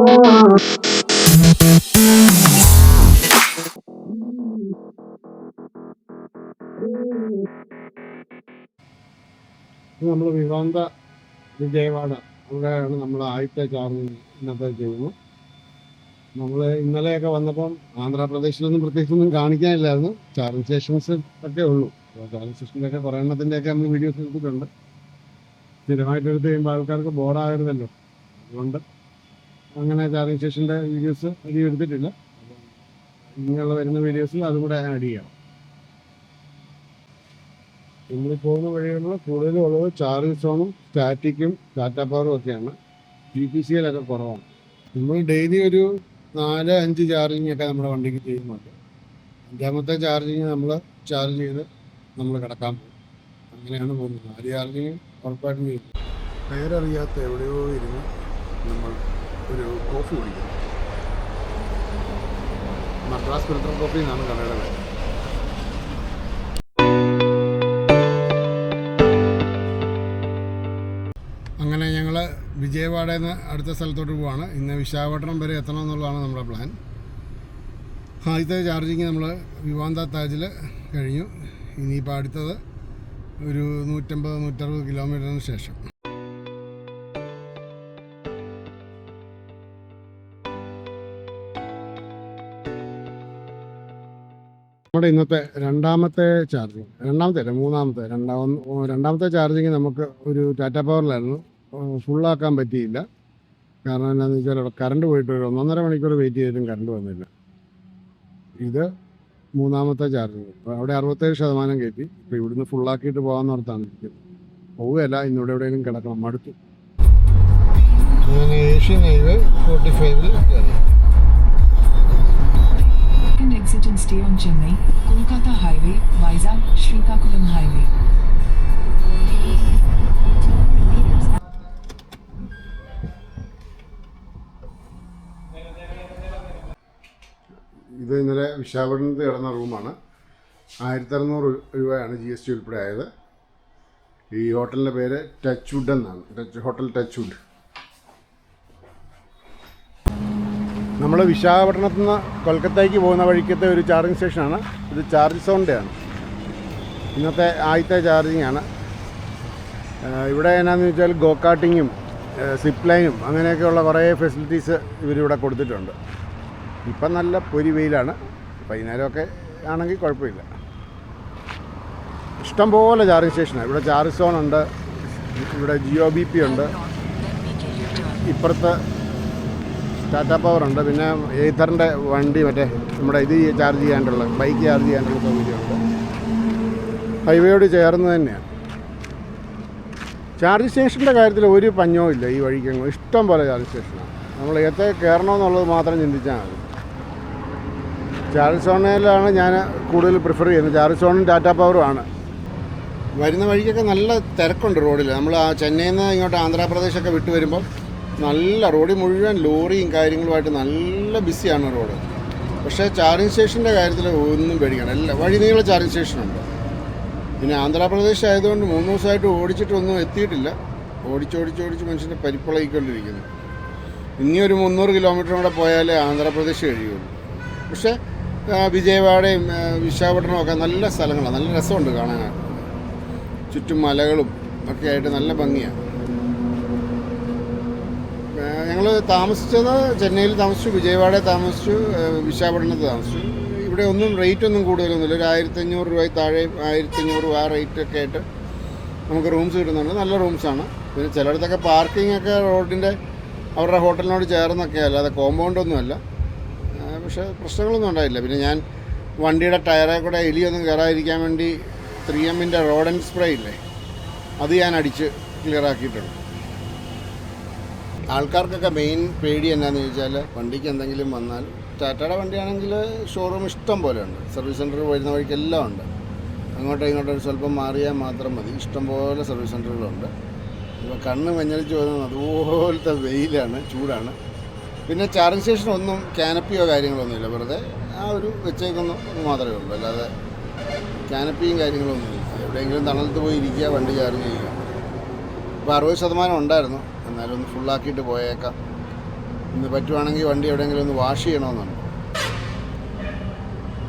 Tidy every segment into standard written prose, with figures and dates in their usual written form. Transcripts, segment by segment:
നമ്മൾ വിവാന്ത വിജയവാഡ അവിടെയാണ് നമ്മൾ ആദ്യത്തെ ചാർജ് ഇന്നത്തെ ചെയ്യുന്നു. നമ്മൾ ഇന്നലെയൊക്കെ വന്നപ്പം ആന്ധ്രാപ്രദേശിലൊന്നും പ്രത്യേകിച്ചൊന്നും കാണിക്കാനില്ലായിരുന്നു. ചാർജിങ് സ്റ്റേഷൻസ് ഒക്കെ ഉള്ളൂ. ചാർജിങ് സ്റ്റേഷനിലൊക്കെ കുറേ എണ്ണത്തിൻ്റെയൊക്കെ നമ്മൾ വീഡിയോസ് എടുത്തിട്ടുണ്ട്. സ്ഥിരമായിട്ട് എടുത്ത് കഴിയുമ്പോൾ ആൾക്കാർക്ക് ബോർഡാകരുതല്ലോ, അതുകൊണ്ട് അങ്ങനെ ചാർജിങ് സ്റ്റേഷൻ്റെ വീഡിയോസ് അധികം എടുത്തിട്ടില്ല. ഇങ്ങനെയുള്ള വരുന്ന വീഡിയോസിൽ അതും കൂടെ ആഡ് ചെയ്യാം. നമ്മൾ പോകുന്ന വഴികളിൽ കൂടുതലും ഉള്ളത് ചാർജിങ് സോണും സ്റ്റാറ്റിക്കും ടാറ്റാ പവറും ഒക്കെയാണ്. GPCLൊക്കെ കുറവാണ്. നമ്മൾ ഡെയിലി ഒരു 4-5 ചാർജിങ് ഒക്കെ നമ്മുടെ വണ്ടിക്ക് ചെയ്യുന്നുണ്ട്. 5ാമത്തെ ചാർജിങ് നമ്മൾ ചാർജ് ചെയ്ത് നമ്മൾ കിടക്കാൻ പോകും. അങ്ങനെയാണ് പോകുന്നത്. 4 ചാർജിങ് ഉറപ്പായിട്ടും ചെയ്യും. പേരറിയാത്ത എവിടെയോ ഇരുന്ന് നമ്മൾ ഒരു കോഫി കുടിക്കുന്നു. മദ്രാസ് ഫിൽറ്റർ കോഫി എന്നാണ് കടയുടെ പേര്. അങ്ങനെ ഞങ്ങൾ വിജയവാഡയിൽ നിന്ന് അടുത്ത സ്ഥലത്തോട്ട് പോവാണ്. ഇന്ന് വിശാഖപട്ടണം വരെ എത്തണം എന്നുള്ളതാണ് നമ്മുടെ പ്ലാൻ. ആദ്യത്തെ ചാർജിങ് നമ്മൾ വിവാന്ത താജിൽ കഴിഞ്ഞു. ഇനിയിപ്പോൾ അടുത്തത് ഒരു 150-160 കിലോമീറ്ററിന് ശേഷം. നമ്മുടെ ഇന്നത്തെ രണ്ടാമത്തെ ചാർജിങ് നമുക്ക് ഒരു ടാറ്റാ പവറിലായിരുന്നു. ഫുള്ളാക്കാൻ പറ്റിയില്ല. കാരണം എന്താണെന്ന് വെച്ചാൽ അവിടെ കറണ്ട് പോയിട്ട് ഒരു 1.5 മണിക്കൂർ വെയിറ്റ് ചെയ്തിട്ടും കറണ്ട് വന്നില്ല. ഇത് 3ാമത്തെ ചാർജിങ്. അപ്പോൾ അവിടെ 67% കയറ്റി. ഇപ്പോൾ ഇവിടുന്ന് ഫുള്ളാക്കിയിട്ട് പോകാമെന്ന് ഓർത്താണ് ഇരിക്കുന്നത്. പോവുകയല്ല, ഇന്നിവിടെ എവിടെയെങ്കിലും കിടക്കണം, മടുത്തു. ഞാൻ ഏഷ്യൻ ഹൈവേ 45 കയറി. Exit and stay on Chennai, Kolkata Highway, Vizag, Srikakulam Highway. ഇത് ഇന്നലെ വിശാഖപട്ടണത്ത് കിടന്ന റൂമാണ്. 1600 രൂപയാണ് GST ഉൾപ്പെടെ ആയത്. ഈ ഹോട്ടലിൻ്റെ പേര് ടച്ച് വുഡ് എന്നാണ്. Hotel touch wood. നമ്മൾ വിശാഖപട്ടണത്തു നിന്ന് കൊൽക്കത്തയ്ക്ക് പോകുന്ന വഴിക്കത്തെ ഒരു ചാർജിങ് സ്റ്റേഷനാണ്. ഇത് ചാർജ് സോണിൻ്റെയാണ്. ഇന്നത്തെ ആദ്യത്തെ ചാർജിങ് ആണ്. ഇവിടെ എന്നാന്ന് വെച്ചാൽ ഗോകാട്ടിങ്ങും സിപ്പ് ലൈനും അങ്ങനെയൊക്കെയുള്ള കുറേ ഫെസിലിറ്റീസ് ഇവരിവിടെ കൊടുത്തിട്ടുണ്ട്. ഇപ്പം നല്ല പൊരി വെയിലാണ്. വൈകുന്നേരമൊക്കെ ആണെങ്കിൽ കുഴപ്പമില്ല. ഇഷ്ടംപോലെ ചാർജിങ് സ്റ്റേഷനാണ്. ഇവിടെ ചാർജ് സോൺ ഉണ്ട്. ഇവിടെ GOBP ഉണ്ട്. ഇപ്പുറത്ത് ടാറ്റാ പവർ ഉണ്ട്. പിന്നെ ഏതറിൻ്റെ വണ്ടി മറ്റേ നമ്മുടെ ഇത് ചാർജ് ചെയ്യാനുള്ള ബൈക്ക് ചാർജ് ചെയ്യാനുള്ള സൗകര്യമുണ്ട്. ഹൈവേയോട് ചേർന്ന് തന്നെയാണ്. ചാർജ് സ്റ്റേഷൻ്റെ കാര്യത്തിൽ ഒരു പഞ്ഞവും ഇല്ല. ഈ വഴിക്കെങ്ങും ഇഷ്ടം പോലെ ചാർജ് സ്റ്റേഷനാണ്. നമ്മൾ ഏത്തെ കയറണമെന്നുള്ളത് മാത്രം ചിന്തിച്ചാൽ മതി. ചാർജ് സോണിലാണ് ഞാൻ കൂടുതൽ പ്രിഫർ ചെയ്യുന്നത്. ചാർജ് സോണും ടാറ്റാ പവറുമാണ്. വരുന്ന വഴിക്കൊക്കെ നല്ല തിരക്കുണ്ട് റോഡിൽ. നമ്മൾ ആ ചെന്നൈയിൽ നിന്ന് ഇങ്ങോട്ട് ആന്ധ്രാപ്രദേശൊക്കെ വിട്ടു വരുമ്പോൾ നല്ല റോഡിൽ മുഴുവൻ ലോറിയും കാര്യങ്ങളുമായിട്ട് നല്ല ബിസിയാണ് റോഡ്. പക്ഷേ ചാർജിങ് സ്റ്റേഷൻ്റെ കാര്യത്തിൽ ഒന്നും പേടിക്കണം. എല്ലാ വഴി നീള ചാർജിങ് സ്റ്റേഷനുണ്ട്. പിന്നെ ആന്ധ്രാപ്രദേശ് ആയതുകൊണ്ട് 3 ദിവസമായിട്ട് ഓടിച്ചിട്ടൊന്നും എത്തിയിട്ടില്ല. ഓടിച്ച് മനുഷ്യൻ്റെ പരിപ്പളയിക്കൊണ്ടിരിക്കുന്നു. ഇനി ഒരു 300 കിലോമീറ്റർ കൂടെ പോയാലേ ആന്ധ്രാപ്രദേശ് കഴിയുള്ളൂ. പക്ഷേ വിജയവാഡയും വിശാഖപട്ടണവും ഒക്കെ നല്ല സ്ഥലങ്ങളാണ്. നല്ല രസമുണ്ട് കാണാൻ. ചുറ്റും മലകളും ഒക്കെ ആയിട്ട് നല്ല ഭംഗിയാണ്. ഞങ്ങൾ താമസിച്ചത് ചെന്നൈയിൽ താമസിച്ചു, വിജയവാഡയിൽ താമസിച്ചു, വിശാഖപട്ടണത്ത് താമസിച്ചു. ഇവിടെ ഒന്നും റേറ്റ് ഒന്നും കൂടുതലൊന്നുമില്ല. ഒരു 1500 രൂപയിൽ താഴെ 1500 ആ റേറ്റൊക്കെ ആയിട്ട് നമുക്ക് റൂംസ് കിട്ടുന്നുണ്ട്. നല്ല റൂംസാണ്. പിന്നെ ചിലയിടത്തൊക്കെ പാർക്കിംഗ് ഒക്കെ റോഡിൻ്റെ അവരുടെ ഹോട്ടലിനോട് ചേർന്നൊക്കെ അല്ലാതെ കോമ്പൗണ്ടൊന്നുമല്ല. പക്ഷേ പ്രശ്നങ്ങളൊന്നും ഉണ്ടായില്ല. പിന്നെ ഞാൻ വണ്ടിയുടെ ടയറെ കൂടെ എലിയൊന്നും കയറാതിരിക്കാൻ വേണ്ടി 3Mൻ്റെ റോഡ് ആൻഡ് സ്പ്രേ ഇല്ലേ, അത് ഞാൻ അടിച്ച് ക്ലിയർ ആക്കിയിട്ടുണ്ട്. ആൾക്കാർക്കൊക്കെ മെയിൻ പേടി എന്നാന്ന് ചോദിച്ചാൽ വണ്ടിക്ക് എന്തെങ്കിലും വന്നാൽ, ടാറ്റയുടെ വണ്ടിയാണെങ്കിൽ ഷോറൂം ഇഷ്ടം പോലെ ഉണ്ട്. സർവീസ് സെൻറ്റർ വരുന്ന വഴിക്കെല്ലാം ഉണ്ട്. അങ്ങോട്ടും സ്വല്പം മാറിയാൽ മാത്രം മതി. ഇഷ്ടംപോലെ സർവീസ് സെൻറ്ററുകളുണ്ട്. ഇപ്പോൾ കണ്ണ് മഞ്ഞളിച്ച് വരുന്നത് അതുപോലത്തെ വെയിലാണ്, ചൂടാണ്. പിന്നെ ചാർജിങ് സ്റ്റേഷൻ ഒന്നും കാനപ്പിയോ കാര്യങ്ങളൊന്നുമില്ല. വെറുതെ ആ ഒരു വെച്ചേക്കുന്നു മാത്രമേ ഉള്ളൂ. അല്ലാതെ കാനപ്പിയും കാര്യങ്ങളൊന്നുമില്ല. എവിടെയെങ്കിലും തണലത്ത് പോയി ഇരിക്കുക, വണ്ടി ചാർജ് ചെയ്യുക. ഇപ്പോൾ 60% ഉണ്ടായിരുന്നു. എന്നാലും ഒന്ന് ഫുള്ളാക്കിയിട്ട് പോയേക്കാം. ഇന്ന് പറ്റുവാണെങ്കിൽ വണ്ടി എവിടെയെങ്കിലും ഒന്ന് വാഷ് ചെയ്യണമെന്നുണ്ട്.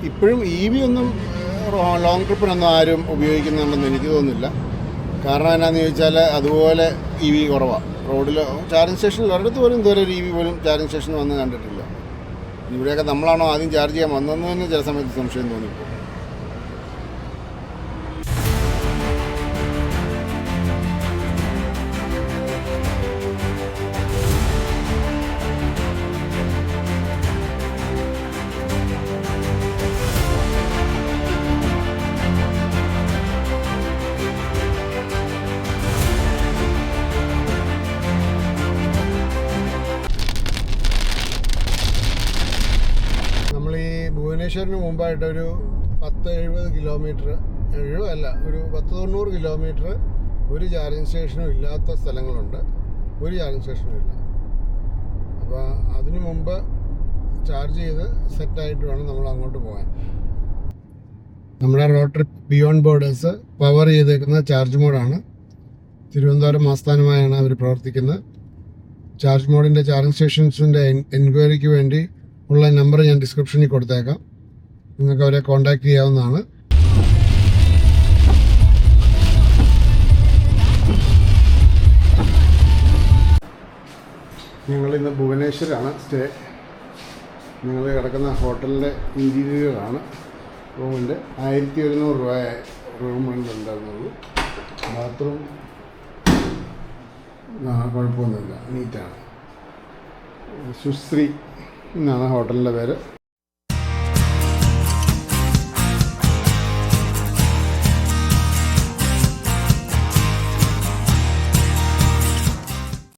ഇപ്പോഴും EV ഒന്നും ലോങ് ട്രിപ്പിനൊന്നും ആരും ഉപയോഗിക്കുന്നുണ്ടെന്ന് എനിക്ക് തോന്നുന്നില്ല. കാരണം എന്നാന്ന് ചോദിച്ചാൽ അതുപോലെ EV കുറവാണ്. റോഡിൽ ചാർജിങ് സ്റ്റേഷനിൽ ഒരിടത്ത് പോലും ഇതുവരെ ഒരു EV പോലും ചാർജിങ് സ്റ്റേഷൻ വന്ന് കണ്ടിട്ടില്ല. ഇവിടെയൊക്കെ നമ്മളാണോ ആദ്യം ചാർജ് ചെയ്യാൻ വന്നതെന്ന് തന്നെ ചില സമയത്ത് സംശയം തോന്നിപ്പോൾ. നമ്മൾ ഈ ഭുവനേശ്വറിന് മുമ്പായിട്ടൊരു 10-70 കിലോമീറ്റർ, 70 അല്ല, ഒരു 10-90 കിലോമീറ്റർ ഒരു ചാർജിങ് സ്റ്റേഷനും ഇല്ലാത്ത സ്ഥലങ്ങളുണ്ട്. ഒരു ചാർജിങ് സ്റ്റേഷനും ഇല്ല. അപ്പോൾ അതിനു മുമ്പ് ചാർജ് ചെയ്ത് സെറ്റായിട്ട് വേണം നമ്മൾ അങ്ങോട്ട് പോകാൻ. നമ്മുടെ road trip beyond borders power ചെയ്തേക്കുന്ന ചാർജ് മോഡാണ്. തിരുവനന്തപുരം ആസ്ഥാനമായാണ് അവർ പ്രവർത്തിക്കുന്നത്. ചാർജ് മോഡിൻ്റെ ചാർജിങ് സ്റ്റേഷൻസിൻ്റെ എൻക്വയറിക്ക് വേണ്ടി ഉള്ള നമ്പർ ഞാൻ ഡിസ്ക്രിപ്ഷനിൽ കൊടുത്തേക്കാം. നിങ്ങൾക്ക് അവരെ കോൺടാക്റ്റ് ചെയ്യാവുന്നതാണ്. ഞങ്ങളിന്ന് ഭുവനേശ്വരാണ് സ്റ്റേ. ഞങ്ങൾ കിടക്കുന്ന ഹോട്ടലിൻ്റെ ഇൻറ്റീരിയറാണ്. റൂമിൻ്റെ 1100 രൂപ റൂം ഉണ്ടായിരുന്നുള്ളൂ. ബാത്റൂം കുഴപ്പമൊന്നുമില്ല, നീറ്റാണ്. സുശ്രീ എന്നാണ് ഹോട്ടലിൻ്റെ പേര്.